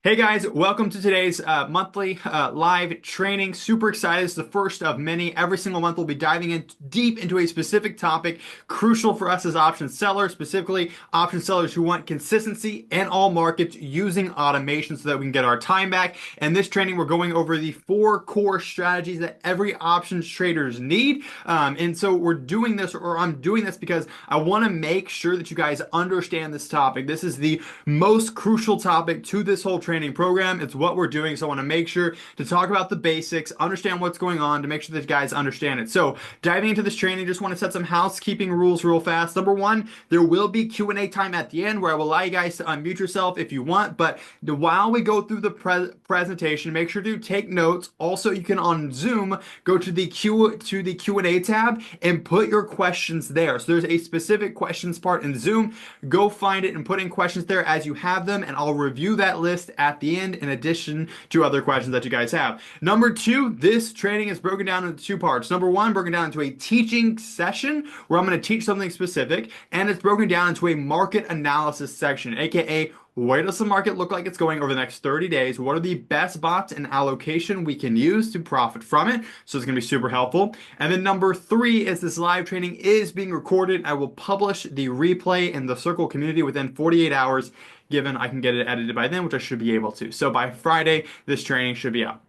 Hey guys, welcome to today's monthly live training. Super excited. It's the first of many. Every single month we'll be diving in deep into a specific topic crucial for us as option sellers, specifically option sellers who want consistency in all markets using automation so that we can get our time back. And this training, we're going over the four core strategies that every options traders need. And so we're doing this, or I'm doing this because I want to make sure that you guys understand this topic. This is the most crucial topic to this whole training program. It's what we're doing. So I want to make sure to talk about the basics, understand what's going on to make sure that you guys understand it. So diving into this training, just want to set some housekeeping rules real fast. Number one, there will be Q&A time at the end where I will allow you guys to unmute yourself if you want. But while we go through the presentation, make sure to take notes. Also, you can on Zoom go to the Q&A tab and put your questions there. So there's a specific questions part in Zoom. Go find it and put in questions there as you have them, and I'll review that list at the end in addition to other questions that you guys have. Number two, this training is broken down into two parts. Number one, broken down into a teaching session where I'm going to teach something specific, and it's broken down into a market analysis section, aka where does the market look like it's going over the next 30 days? What are the best bots and allocation we can use to profit from it? So it's going to be super helpful. And then number three is this live training is being recorded. I will publish the replay in the Circle community within 48 hours, given I can get it edited by then, which I should be able to. So by Friday, this training should be out.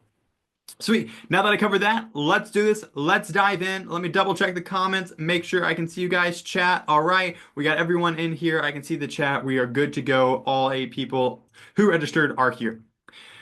Sweet. Now that I covered that, let's do this. Let's dive in. Let me double check the comments, make sure I can see you guys chat. All right. We got everyone in here. I can see the chat. We are good to go. All 8 people who registered are here.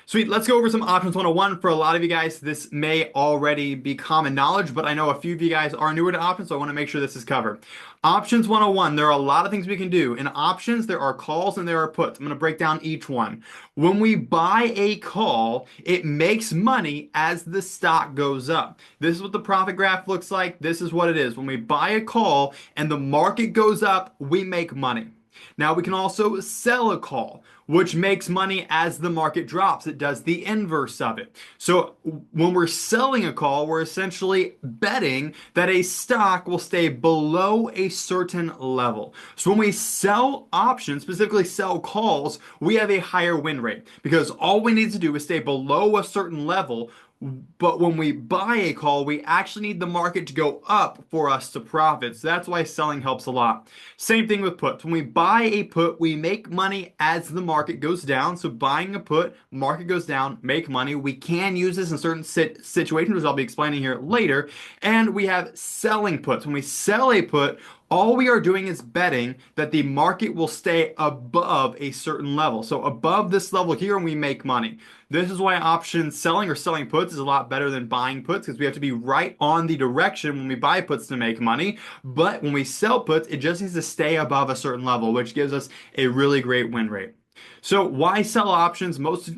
Sweet, let's go over some options 101. For a lot of you guys, this may already be common knowledge, but I know a few of you guys are newer to options, so I want to make sure this is covered. Options 101, there are a lot of things we can do. In options, there are calls and there are puts. I'm going to break down each one. When we buy a call, it makes money as the stock goes up. This is what the profit graph looks like. This is what it is. When we buy a call and the market goes up, we make money. Now we can also sell a call, which makes money as the market drops. It does the inverse of it. So when we're selling a call, we're essentially betting that a stock will stay below a certain level. So when we sell options, specifically sell calls, we have a higher win rate because all we need to do is stay below a certain level. But when we buy a call, we actually need the market to go up for us to profit. So that's why selling helps a lot. Same thing with puts. When we buy a put, we make money as the market goes down. So buying a put, market goes down, make money. We can use this in certain situations, which I'll be explaining here later. And we have selling puts. When we sell a put, all we are doing is betting that the market will stay above a certain level. So above this level here, and we make money. This is why option selling or selling puts is a lot better than buying puts because we have to be right on the direction when we buy puts to make money. But when we sell puts, it just needs to stay above a certain level, which gives us a really great win rate. So why sell options? Most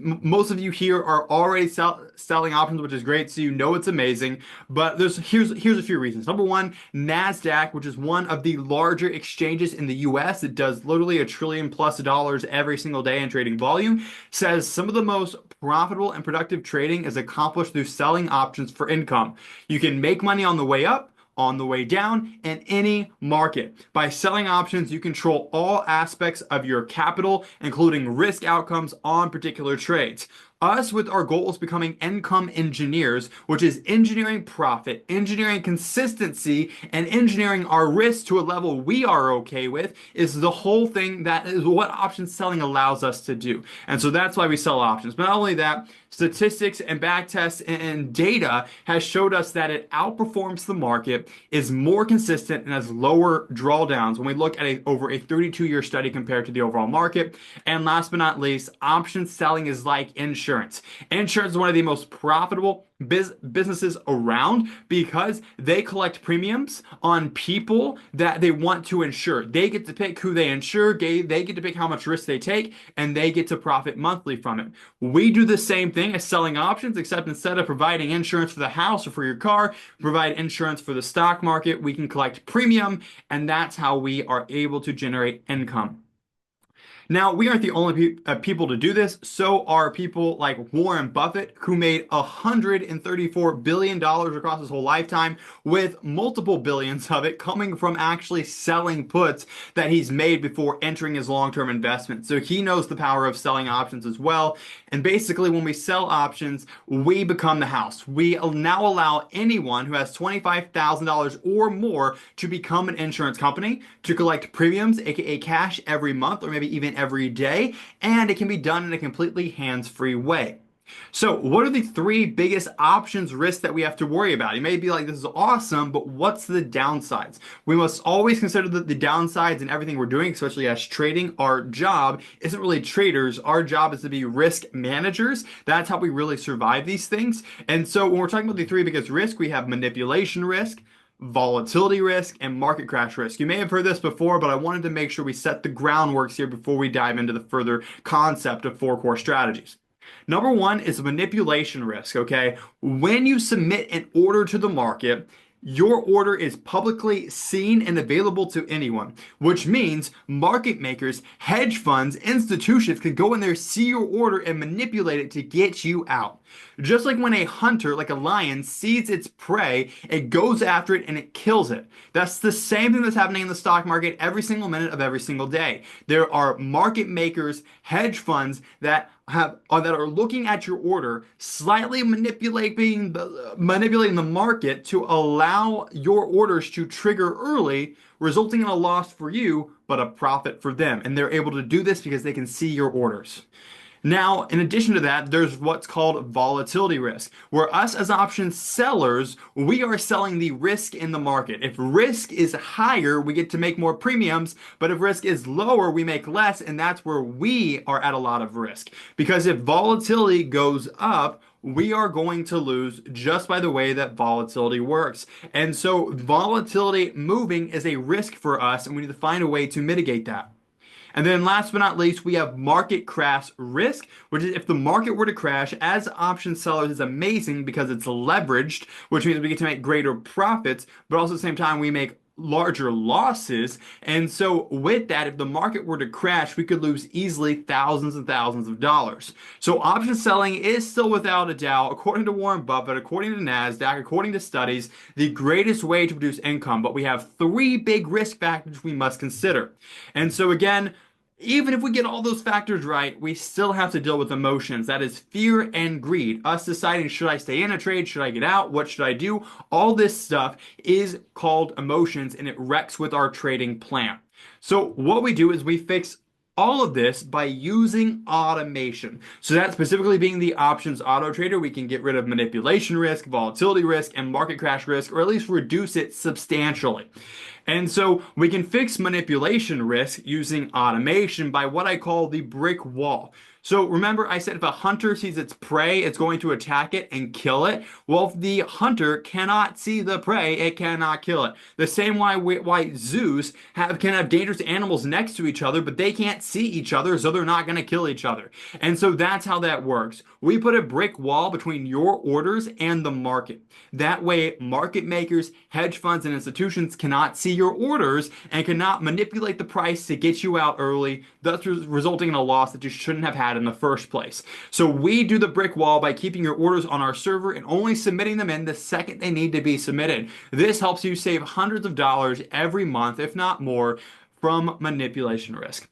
of you here are already selling options, which is great, so you know it's amazing. But here's a few reasons. Number one, NASDAQ, which is one of the larger exchanges in the US, it does literally $1 trillion+ every single day in trading volume, says some of the most profitable and productive trading is accomplished through selling options for income. You can make money on the way up, on the way down, in any market. By selling options, you control all aspects of your capital, including risk outcomes on particular trades. Us with our goals becoming income engineers, which is engineering profit, engineering consistency, and engineering our risk to a level we are okay with, is the whole thing. That is what option selling allows us to do. And so that's why we sell options. But not only that, statistics and backtests and data has showed us that it outperforms the market, is more consistent, and has lower drawdowns when we look at over a 32-year study compared to the overall market. And last but not least, option selling is like insurance. Insurance is one of the most profitable businesses around because they collect premiums on people that they want to insure. They get to pick who they insure, they get to pick how much risk they take, and they get to profit monthly from it. We do the same thing as selling options, except instead of providing insurance for the house or for your car, provide insurance for the stock market. We can collect premium, and that's how we are able to generate income. Now, we aren't the only people to do this. So are people like Warren Buffett, who made $134 billion across his whole lifetime, with multiple billions of it coming from actually selling puts that he's made before entering his long-term investment. So he knows the power of selling options as well. And basically, when we sell options, we become the house. We now allow anyone who has $25,000 or more to become an insurance company to collect premiums, aka cash, every month or maybe even every day. And it can be done in a completely hands-free way. So, what are the three biggest options risks that we have to worry about? You may be like, this is awesome, but what's the downsides? We must always consider the downsides in everything we're doing, especially as trading. Our job isn't really traders. Our job is to be risk managers. That's how we really survive these things. And so, when we're talking about the three biggest risks, we have manipulation risk, volatility risk, and market crash risk. You may have heard this before, but I wanted to make sure we set the groundworks here before we dive into the further concept of four core strategies. Number one is manipulation risk, okay? When you submit an order to the market, your order is publicly seen and available to anyone, which means market makers, hedge funds, institutions can go in there, see your order, and manipulate it to get you out. Just like when a hunter, like a lion, sees its prey, it goes after it and it kills it. That's the same thing that's happening in the stock market every single minute of every single day. There are market makers, hedge funds that are looking at your order, slightly manipulating the market to allow your orders to trigger early, resulting in a loss for you, but a profit for them. And they're able to do this because they can see your orders. Now, in addition to that, there's what's called volatility risk, where us as option sellers, we are selling the risk in the market. If risk is higher, we get to make more premiums, but if risk is lower, we make less, and that's where we are at a lot of risk. Because if volatility goes up, we are going to lose just by the way that volatility works. And so volatility moving is a risk for us, and we need to find a way to mitigate that. And then last but not least, we have market crash risk, which is if the market were to crash, as option sellers is amazing because it's leveraged, which means we get to make greater profits, but also at the same time, we make larger losses. And so with that, if the market were to crash, we could lose easily thousands and thousands of dollars. So option selling is still without a doubt, according to Warren Buffett, according to NASDAQ, according to studies, the greatest way to produce income. But we have three big risk factors we must consider. And so again, even if we get all those factors right, we still have to deal with emotions. That is fear and greed. Us deciding, should I stay in a trade? Should I get out? What should I do? All this stuff is called emotions and it wrecks with our trading plan. So what we do is we fix all of this by using automation. So that specifically being the options auto trader, we can get rid of manipulation risk, volatility risk, and market crash risk, or at least reduce it substantially. And so we can fix manipulation risk using automation by what I call the brick wall. So remember I said if a hunter sees its prey, it's going to attack it and kill it. Well, if the hunter cannot see the prey, it cannot kill it. The same why zoos can have dangerous animals next to each other, but they can't see each other, so they're not going to kill each other. And so that's how that works. We put a brick wall between your orders and the market. That way, market makers, hedge funds, and institutions cannot see your orders and cannot manipulate the price to get you out early, thus resulting in a loss that you shouldn't have had in the first place. So we do the brick wall by keeping your orders on our server and only submitting them in the second they need to be submitted. This helps you save hundreds of dollars every month, if not more, from manipulation risk.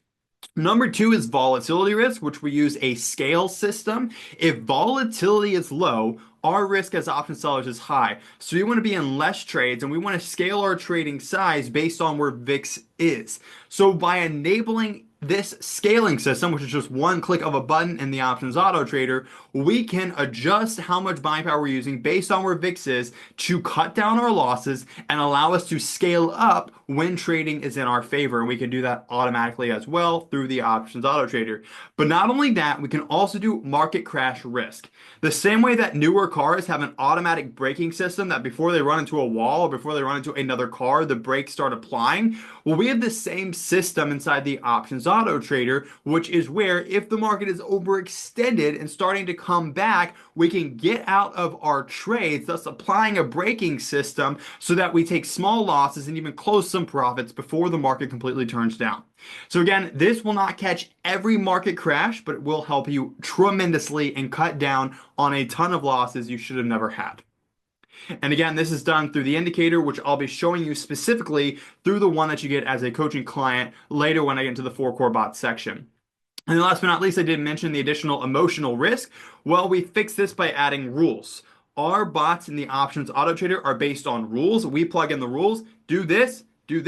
Number two is volatility risk, which we use a scale system. If volatility is low, our risk as option sellers is high. So we want to be in less trades and we want to scale our trading size based on where VIX is. So by enabling this scaling system, which is just one click of a button in the options auto trader, we can adjust how much buying power we're using based on where VIX is to cut down our losses and allow us to scale up when trading is in our favor. And we can do that automatically as well through the options auto trader. But not only that, we can also do market crash risk. The same way that newer cars have an automatic braking system that before they run into a wall or before they run into another car, the brakes start applying. Well, we have the same system inside the options auto trader, which is where if the market is overextended and starting to come back, we can get out of our trades, thus applying a braking system so that we take small losses and even close some some profits before the market completely turns down. So again, this will not catch every market crash, but it will help you tremendously and cut down on a ton of losses you should have never had. And again, this is done through the indicator, which I'll be showing you specifically through the one that you get as a coaching client later when I get into the 4 Core Bots section. And then last but not least, I did mention the additional emotional risk. Well, we fix this by adding rules. Our bots in the options auto trader are based on rules. We plug in the rules, do this, do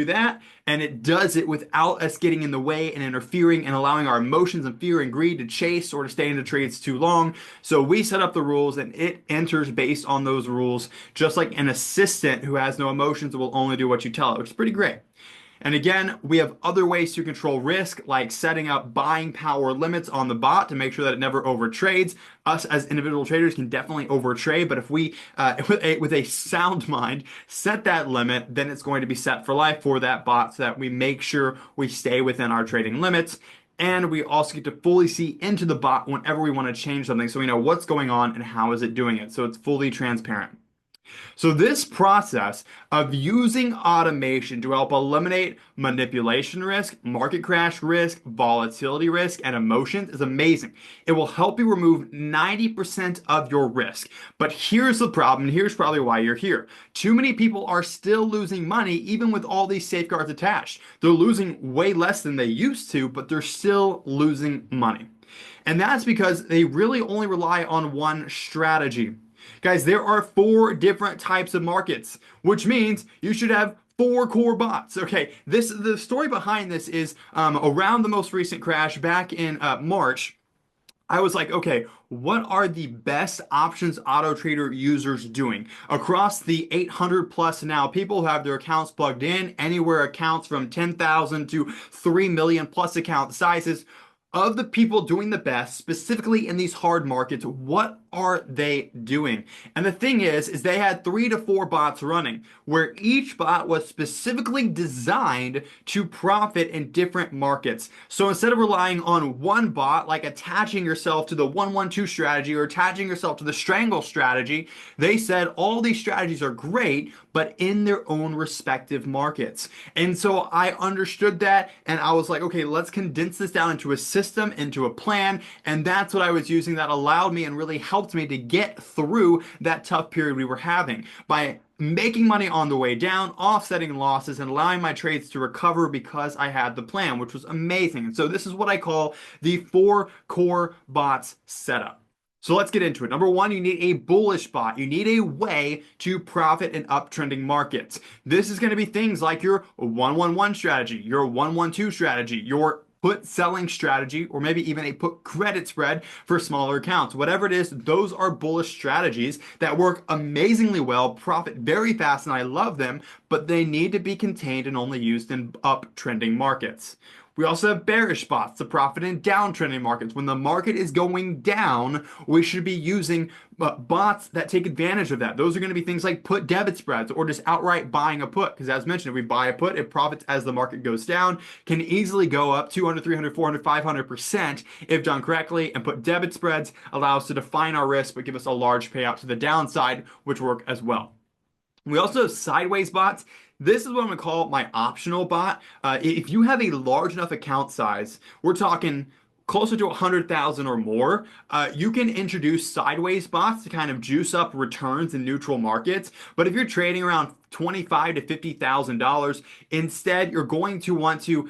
that, and it does it without us getting in the way and interfering and allowing our emotions and fear and greed to chase or to stay into trades too long. So we set up the rules and it enters based on those rules, just like an assistant who has no emotions will only do what you tell it, which is pretty great. And again, we have other ways to control risk, like setting up buying power limits on the bot to make sure that it never overtrades. Us as individual traders can definitely overtrade, but if we, with a sound mind, set that limit, then it's going to be set for life for that bot so that we make sure we stay within our trading limits. And we also get to fully see into the bot whenever we want to change something so we know what's going on and how is it doing it. So it's fully transparent. So this process of using automation to help eliminate manipulation risk, market crash risk, volatility risk, and emotions is amazing. It will help you remove 90% of your risk. But here's the problem, and here's probably why you're here. Too many people are still losing money even with all these safeguards attached. They're losing way less than they used to, but they're still losing money. And that's because they really only rely on one strategy. Guys, there are 4 different types of markets, which means you should have 4 core bots. Okay, the story behind this is around the most recent crash back in March. I was like, okay, what are the best options auto trader users doing across the 800 plus now people who have their accounts plugged in, anywhere accounts from 10,000 to 3 million plus account sizes? Of the people doing the best, specifically in these hard markets, what are they doing? And the thing is they had 3 to 4 bots running, where each bot was specifically designed to profit in different markets. So instead of relying on one bot, like attaching yourself to the 1-1-2 strategy or attaching yourself to the strangle strategy, they said all these strategies are great, but in their own respective markets. And so I understood that, and I was like, okay, let's condense this down into a system, into a plan, and that's what I was using that allowed me and really helped me to get through that tough period we were having by making money on the way down, offsetting losses, and allowing my trades to recover because I had the plan, which was amazing. And so this is what I call the 4 core bots setup. So let's get into it. Number 1, you need a bullish bot. You need a way to profit in uptrending markets. This is going to be things like your 1-1-1 strategy, your 1-1-2 strategy, your put selling strategy, or maybe even a put credit spread for smaller accounts. Whatever it is, those are bullish strategies that work amazingly well, profit very fast, and I love them, but they need to be contained and only used in uptrending markets. We also have bearish bots to profit in downtrending markets. When the market is going down, we should be using bots that take advantage of that. Those are going to be things like put debit spreads or just outright buying a put. Because as mentioned, if we buy a put, it profits as the market goes down, can easily go up 200, 300, 400, 500% if done correctly. And put debit spreads allow us to define our risk, but give us a large payout to the downside, which work as well. We also have sideways bots. This is what I'm going to call my optional bot. If you have a large enough account size, we're talking closer to 100,000 or more, you can introduce sideways bots to kind of juice up returns in neutral markets. But if you're trading around $25,000 to $50,000, instead you're going to want to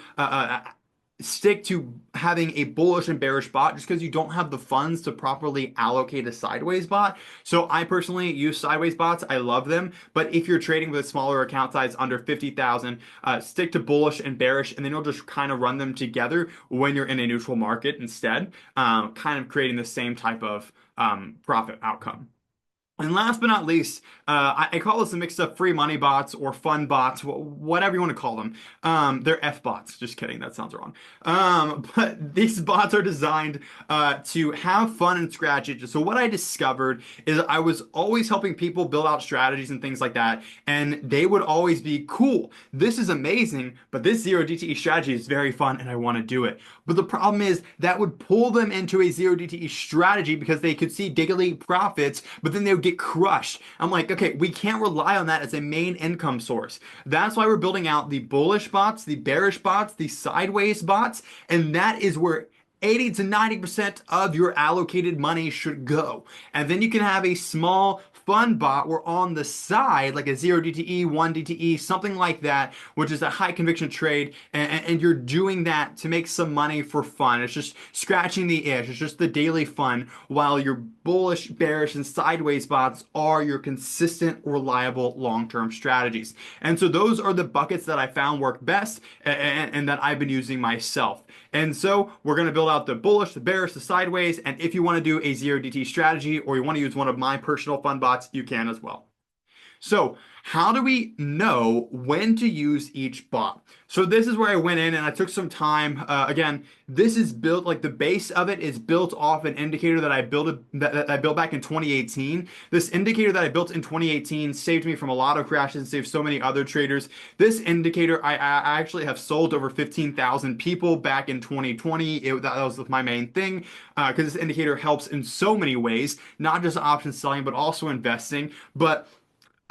stick to having a bullish and bearish bot just because you don't have the funds to properly allocate a sideways bot. So I personally use sideways bots. I love them. But if you're trading with a smaller account size under 50,000, stick to bullish and bearish, and then you'll just kind of run them together when you're in a neutral market instead, kind of creating the same type of profit outcome. And last but not least, I call this a mix of free money bots or fun bots, whatever you want to call them. They're F bots. Just kidding. That sounds wrong. But these bots are designed to have fun and strategy. So what I discovered is I was always helping people build out strategies and things like that. And they would always be cool. This is amazing, but this zero DTE strategy is very fun and I want to do it. But the problem is that would pull them into a zero DTE strategy because they could see daily profits, but then they would get get crushed. I'm like, okay, we can't rely on that as a main income source. That's why we're building out the bullish bots, the bearish bots, the sideways bots, and that is where 80 to 90% of your allocated money should go. And then you can have a small fun bot where on the side, like a 0 DTE, 1 DTE, something like that, which is a high conviction trade, and you're doing that to make some money for fun. It's just scratching the itch. It's just the daily fun, while your bullish, bearish, and sideways bots are your consistent, reliable long-term strategies. And so those are the buckets that I found work best and that I've been using myself. And so we're going to build out the bullish, the bearish, the sideways. And if you want to do a 0DT strategy or you want to use one of my personal fun bots, you can as well. So how do we know when to use each bot? So this is where I went in and I took some time. Again, this is built, like the base of it is built off an indicator that I built back in 2018. This indicator that I built in 2018 saved me from a lot of crashes and saved so many other traders. This indicator, I actually have sold over 15,000 people back in 2020. That was my main thing, because this indicator helps in so many ways, not just option selling, but also investing. But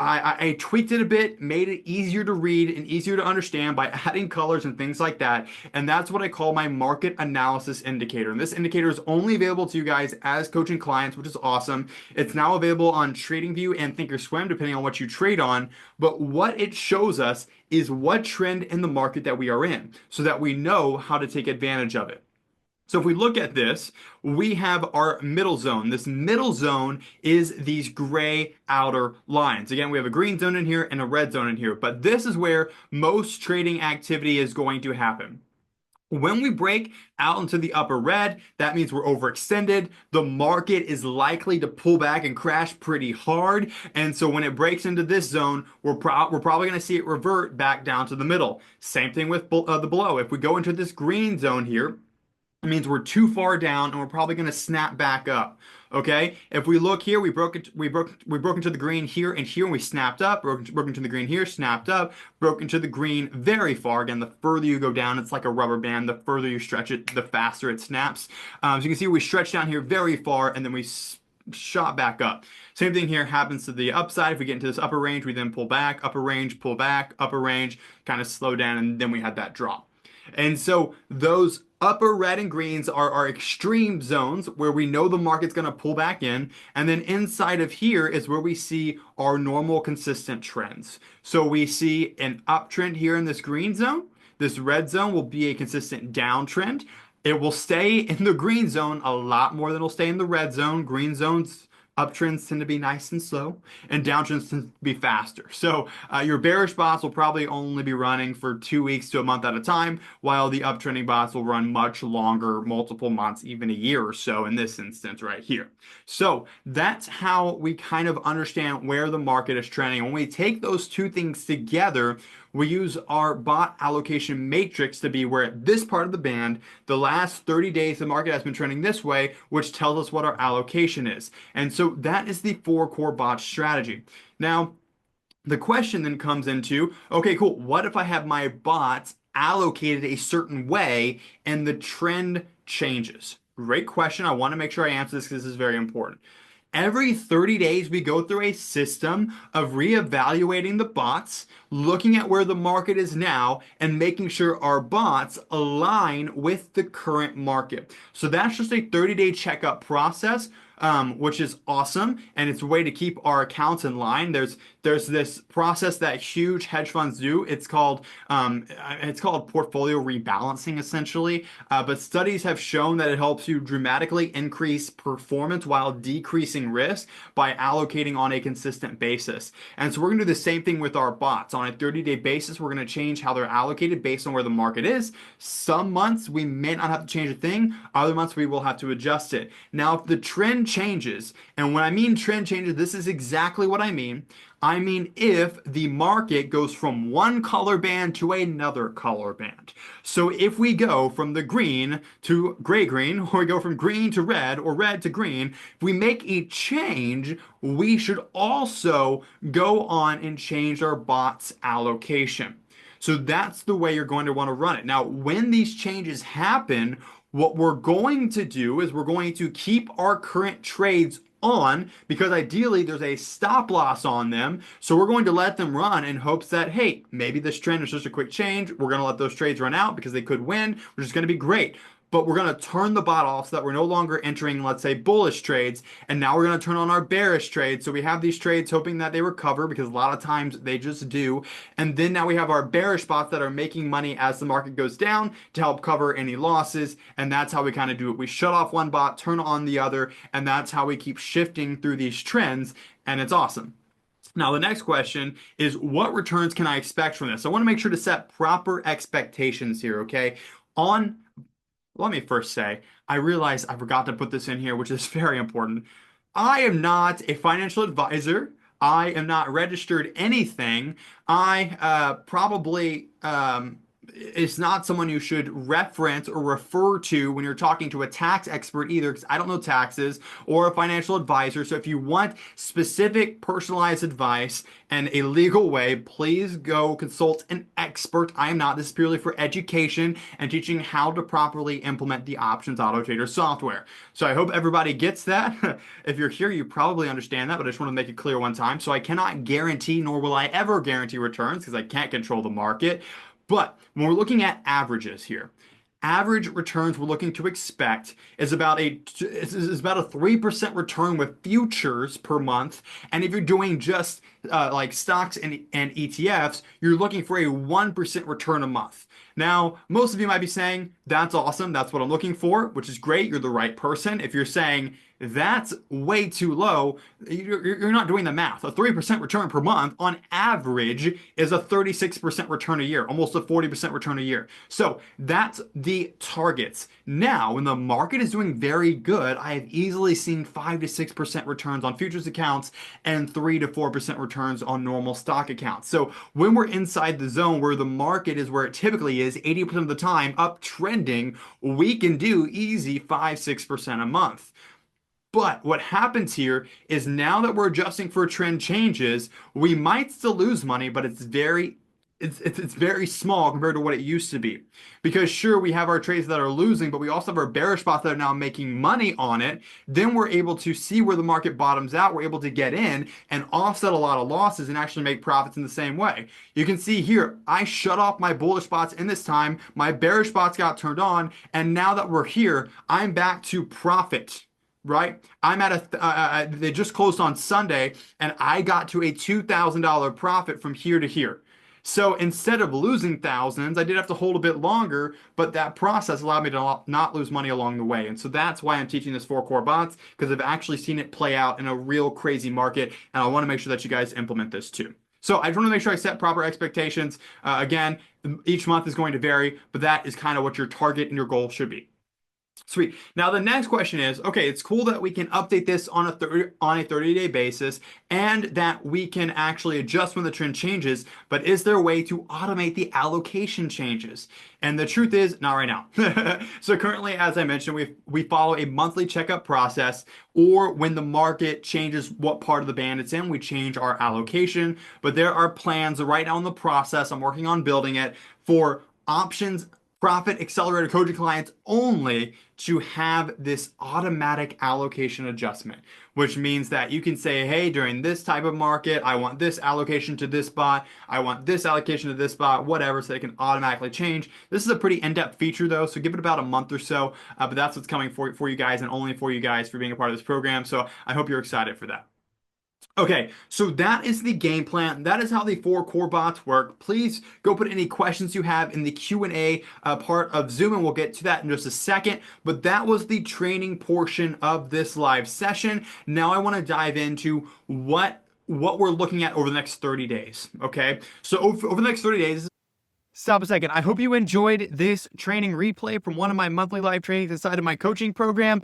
I tweaked it a bit, made it easier to read and easier to understand by adding colors and things like that. And that's what I call my market analysis indicator. And this indicator is only available to you guys as coaching clients, which is awesome. It's now available on TradingView and Thinkorswim, depending on what you trade on. But what it shows us is what trend in the market that we are in, so that we know how to take advantage of it. So if we look at this, we have our middle zone. This middle zone is these gray outer lines. Again, we have a green zone in here and a red zone in here, but this is where most trading activity is going to happen. When we break out into the upper red, that means we're overextended. The market is likely to pull back and crash pretty hard. And so when it breaks into this zone, we're probably going to see it revert back down to the middle. Same thing with the below. If we go into this green zone here, it means we're too far down and we're probably going to snap back up. Okay, if we look here, we broke into the green here and here, and we snapped up, broke into the green here, snapped up, broke into the green very far. Again, the further you go down, it's like a rubber band. The further you stretch it, the faster it snaps. So you can see we stretched down here very far, and then we shot back up. Same thing here happens to the upside. If we get into this upper range, we then pull back, upper range, pull back, upper range, kind of slow down, and then we had that drop. And so those upper red and greens are our extreme zones where we know the market's going to pull back in. And then inside of here is where we see our normal consistent trends. So we see an uptrend here in this green zone. This red zone will be a consistent downtrend. It will stay in the green zone a lot more than it'll stay in the red zone. Green zones, uptrends tend to be nice and slow, and downtrends tend to be faster. So your bearish bots will probably only be running for 2 weeks to a month at a time, while the uptrending bots will run much longer, multiple months, even a year or so in this instance right here. So that's how we kind of understand where the market is trending. When we take those two things together, we use our bot allocation matrix to be where at this part of the band, the last 30 days, the market has been trending this way, which tells us what our allocation is. And so that is the 4 core bot strategy. Now, the question then comes into, okay, cool. What if I have my bots allocated a certain way and the trend changes? Great question. I want to make sure I answer this because this is very important. Every 30 days, we go through a system of reevaluating the bots, looking at where the market is now, and making sure our bots align with the current market. So that's just a 30-day checkup process, which is awesome, and it's a way to keep our accounts in line. There's this process that huge hedge funds do. It's called portfolio rebalancing, essentially. But studies have shown that it helps you dramatically increase performance while decreasing risk by allocating on a consistent basis. And so we're going to do the same thing with our bots. On a 30-day basis, we're going to change how they're allocated based on where the market is. Some months we may not have to change a thing. Other months we will have to adjust it. Now, if the trend changes, and when I mean trend changes, this is exactly what I mean. I mean, if the market goes from one color band to another color band. So if we go from the green to gray-green, or we go from green to red, or red to green, if we make a change, we should also go on and change our bots allocation. So that's the way you're going to want to run it. Now, when these changes happen, what we're going to do is we're going to keep our current trades on because ideally there's a stop loss on them. So we're going to let them run in hopes that, hey, maybe this trend is just a quick change. We're going to let those trades run out because they could win, which is going to be great. But we're going to turn the bot off so that we're no longer entering, let's say, bullish trades. And now we're going to turn on our bearish trades. So we have these trades hoping that they recover because a lot of times they just do. And then now we have our bearish bots that are making money as the market goes down to help cover any losses. And that's how we kind of do it. We shut off one bot, turn on the other, and that's how we keep shifting through these trends. And it's awesome. Now, the next question is, what returns can I expect from this? I want to make sure to set proper expectations here, okay? Let me first say, I realize I forgot to put this in here, which is very important. I am not a financial advisor. I am not registered anything. I probably is not someone you should reference or refer to when you're talking to a tax expert either, because I don't know taxes, or a financial advisor. So if you want specific personalized advice and a legal way, please go consult an expert. I am not. This is purely for education and teaching how to properly implement the Options Auto Trader software. So I hope everybody gets that. If you're here, you probably understand that, but I just want to make it clear one time. So I cannot guarantee, nor will I ever guarantee returns because I can't control the market. But when we're looking at averages here, average returns we're looking to expect is about a 3% return with futures per month. And if you're doing just like stocks and ETFs, you're looking for a 1% return a month. Now, most of you might be saying, that's awesome. That's what I'm looking for, which is great. You're the right person. If you're saying that's way too low, you're not doing the math. A 3% return per month on average is a 36% return a year, almost a 40% return a year. So that's the targets. Now, when the market is doing very good, I have easily seen 5 to 6% returns on futures accounts and 3 to 4% returns on normal stock accounts. So when we're inside the zone where the market is where it typically is 80% of the time uptrending, we can do easy 5, 6% a month. But what happens here is now that we're adjusting for trend changes, we might still lose money, but it's very small compared to what it used to be. Because sure, we have our trades that are losing, but we also have our bearish spots that are now making money on it. Then we're able to see where the market bottoms out. We're able to get in and offset a lot of losses and actually make profits in the same way. You can see here, I shut off my bullish spots in this time. My bearish spots got turned on. And now that we're here, I'm back to profit. Right? I'm at they just closed on Sunday and I got to a $2,000 profit from here to here. So instead of losing thousands, I did have to hold a bit longer, but that process allowed me to not lose money along the way. And so that's why I'm teaching this 4 core bots, because I've actually seen it play out in a real crazy market. And I want to make sure that you guys implement this too. So I just want to make sure I set proper expectations. Again, each month is going to vary, but that is kind of what your target and your goal should be. Sweet. Now the next question is, okay, it's cool that we can update this on a 30-day basis and that we can actually adjust when the trend changes, but is there a way to automate the allocation changes? And the truth is, not right now. So currently, as I mentioned, we follow a monthly checkup process, or when the market changes what part of the band it's in, we change our allocation. But there are plans right now in the process, I'm working on building it, for options Profit Accelerator coaching clients only to have this automatic allocation adjustment, which means that you can say, hey, during this type of market, I want this allocation to this bot, I want this allocation to this bot, whatever, so they can automatically change. This is a pretty in-depth feature though, so give it about a month or so, but that's what's coming for you guys and only for you guys for being a part of this program. So I hope you're excited for that. Okay, so that is the game plan. That is how the 4 core bots work. Please go put any questions you have in the Q&A part of Zoom, and we'll get to that in just a second. But that was the training portion of this live session. Now I want to dive into what we're looking at over the next 30 days. Okay, so over the next 30 days, stop a second. I hope you enjoyed this training replay from one of my monthly live trainings inside of my coaching program,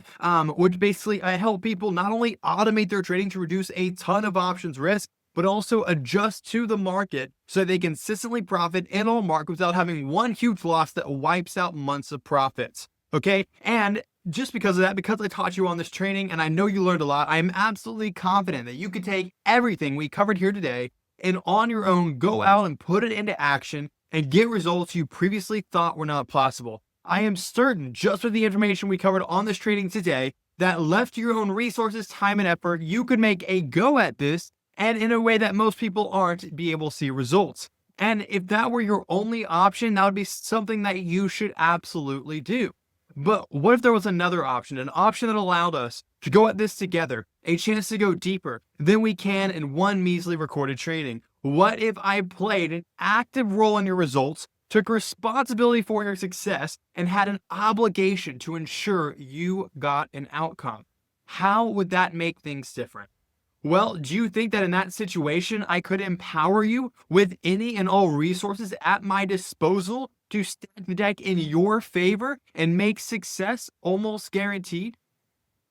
which basically I help people not only automate their trading to reduce a ton of options risk, but also adjust to the market so they consistently profit in all markets without having one huge loss that wipes out months of profits. Okay, and just because of that, because I taught you on this training and I know you learned a lot, I am absolutely confident that you can take everything we covered here today and on your own go out and put it into action and get results you previously thought were not possible. I am certain, just with the information we covered on this training today, that left to your own resources, time, and effort, you could make a go at this and in a way that most people aren't be able to see results. And if that were your only option, that would be something that you should absolutely do. But what if there was another option, an option that allowed us to go at this together, a chance to go deeper than we can in one measly recorded training? What if I played an active role in your results, took responsibility for your success, and had an obligation to ensure you got an outcome? How would that make things different? Well, do you think that in that situation, I could empower you with any and all resources at my disposal to stack the deck in your favor and make success almost guaranteed?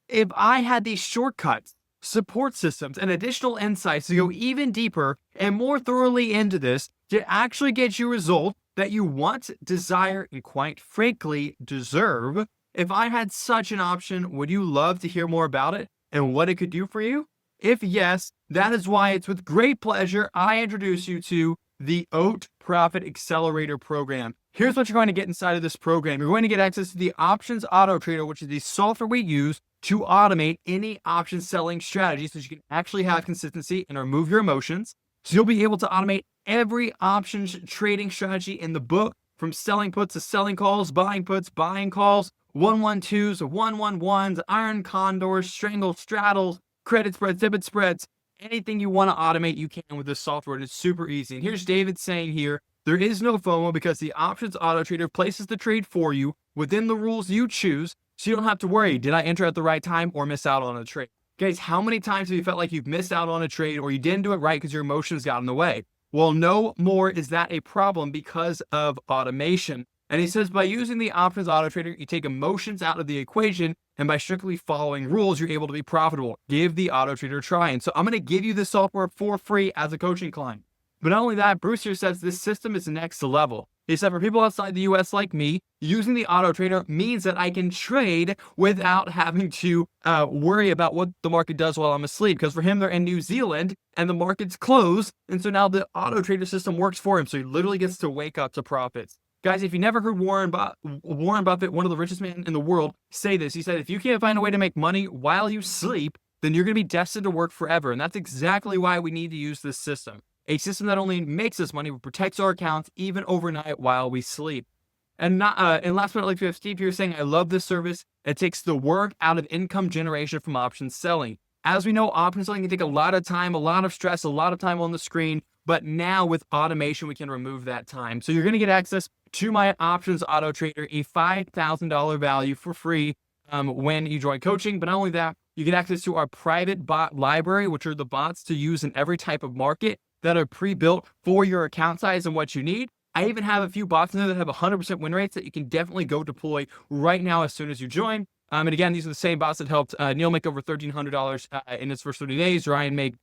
If I had these shortcuts, support systems, and additional insights to go even deeper and more thoroughly into this to actually get you a result that you want, desire, and quite frankly deserve, if I had such an option, would you love to hear more about it and what it could do for you? If yes, that is why it's with great pleasure I introduce you to the OAT Profit Accelerator program. Here's what you're going to get inside of this program. You're going to get access to the Options Auto Trader, which is the software we use to automate any option selling strategy so you can actually have consistency and remove your emotions. So you'll be able to automate every options trading strategy in the book, from selling puts to selling calls, buying puts, buying calls, 112s, 111s, iron condors, strangle straddles, credit spreads, debit spreads, anything you want to automate, you can with this software. And it's super easy. And here's David saying here, there is no FOMO because the Options Auto Trader places the trade for you within the rules you choose, so you don't have to worry, did I enter at the right time or miss out on a trade? Guys, how many times have you felt like you've missed out on a trade or you didn't do it right because your emotions got in the way? Well, no more is that a problem because of automation. And he says by using the Options Auto Trader, you take emotions out of the equation, and by strictly following rules, you're able to be profitable. Give the Auto Trader a try. And so I'm going to give you this software for free as a coaching client. But not only that, Bruce here says this system is next level. He said for people outside the US like me, using the Auto Trader means that I can trade without having to worry about what the market does while I'm asleep. Because for him, they're in New Zealand and the market's closed. And so now the Auto Trader system works for him. So he literally gets to wake up to profits. Guys, if you never heard Warren Buffett, one of the richest men in the world, say this, he said, if you can't find a way to make money while you sleep, then you're going to be destined to work forever. And that's exactly why we need to use this system. A system that only makes us money, but protects our accounts even overnight while we sleep. And last but not least, we have Steve here saying, I love this service. It takes the work out of income generation from options selling. As we know, options selling can take a lot of time, a lot of stress, a lot of time on the screen. But now with automation, we can remove that time. So you're going to get access to my Options Auto Trader, a $5,000 value for free when you join coaching. But not only that, you get access to our private bot library, which are the bots to use in every type of market that are pre-built for your account size and what you need. I even have a few bots in there that have 100% win rates that you can definitely go deploy right now as soon as you join. And again, these are the same bots that helped Neil make over $1,300 in his first 30 days. Ryan made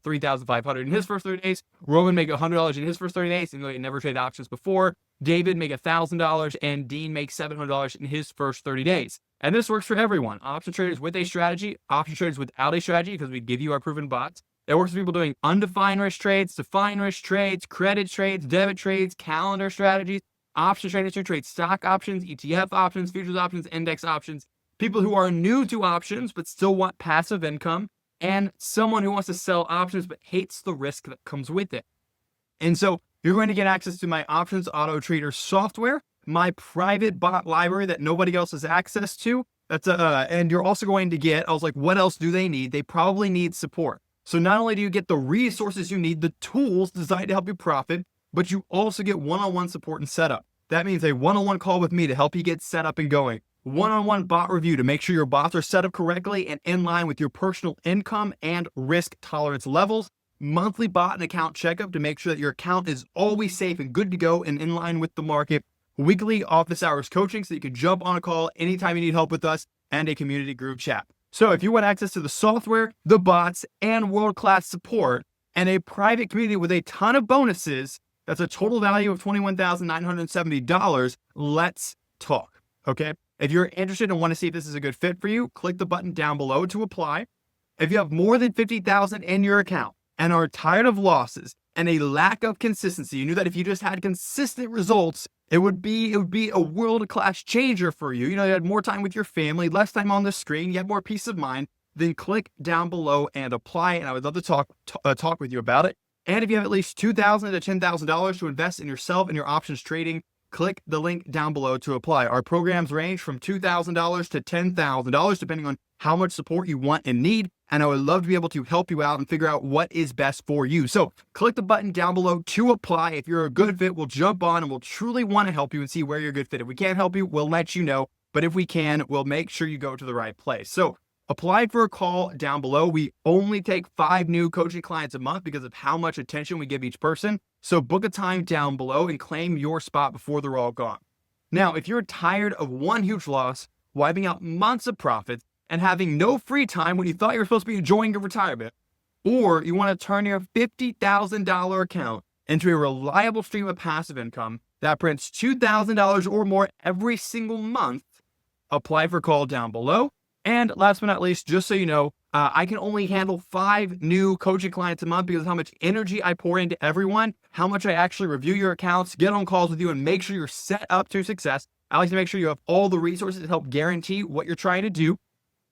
$3,500 in his first 30 days. Roman made $100 in his first 30 days, even though he never traded options before. David made $1,000, and Dean makes $700 in his first 30 days. And this works for everyone. Option traders with a strategy, option traders without a strategy, because we give you our proven bots. It works for people doing undefined risk trades, defined risk trades, credit trades, debit trades, calendar strategies, option traders who trade stock options, ETF options, futures options, index options, people who are new to options but still want passive income, and someone who wants to sell options but hates the risk that comes with it. And so you're going to get access to my Options Auto Trader software, my private bot library that nobody else has access to. And you're also going to get, I was like, what else do they need? They probably need support. So not only do you get the resources you need, the tools designed to help you profit, but you also get one-on-one support and setup. That means a one-on-one call with me to help you get set up and going. One-on-one bot review to make sure your bots are set up correctly and in line with your personal income and risk tolerance levels. Monthly bot and account checkup to make sure that your account is always safe and good to go and in line with the market. Weekly office hours coaching so you can jump on a call anytime you need help with us, and a community group chat. So if you want access to the software, the bots, and world-class support, and a private community with a ton of bonuses, that's a total value of $21,970, let's talk, okay? If you're interested and want to see if this is a good fit for you, click the button down below to apply. If you have more than $50,000 in your account and are tired of losses and a lack of consistency, you knew that if you just had consistent results, It would be a world-class changer for you. You know, you had more time with your family, less time on the screen, you have more peace of mind. Then click down below and apply. And I would love to talk with you about it. And if you have at least $2,000 to $10,000 to invest in yourself and your options trading, click the link down below to apply. Our programs range from $2,000 to $10,000, depending on how much support you want and need. And I would love to be able to help you out and figure out what is best for you. So click the button down below to apply. If you're a good fit, we'll jump on and we'll truly want to help you and see where you're a good fit. If we can't help you, we'll let you know. But if we can, we'll make sure you go to the right place. So apply for a call down below. We only take 5 new coaching clients a month because of how much attention we give each person. So book a time down below and claim your spot before they're all gone. Now, if you're tired of one huge loss, wiping out months of profits, and having no free time when you thought you were supposed to be enjoying your retirement, or you want to turn your $50,000 account into a reliable stream of passive income that prints $2,000 or more every single month, apply for a call down below. And last but not least, just so you know, I can only handle 5 new coaching clients a month because of how much energy I pour into everyone, how much I actually review your accounts, get on calls with you, and make sure you're set up to success. I like to make sure you have all the resources to help guarantee what you're trying to do.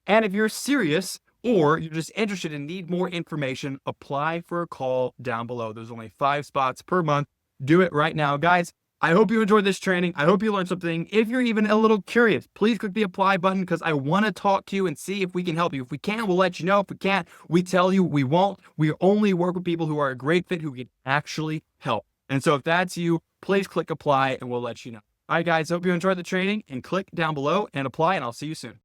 And if you're serious or you're just interested and need more information, apply for a call down below. There's only 5 spots per month. Do it right now, guys. I hope you enjoyed this training. I hope you learned something. If you're even a little curious, please click the apply button because I want to talk to you and see if we can help you. If we can, we'll let you know. If we can't, we tell you we won't. We only work with people who are a great fit who can actually help. And so if that's you, please click apply and we'll let you know. All right, guys, hope you enjoyed the training and click down below and apply, and I'll see you soon.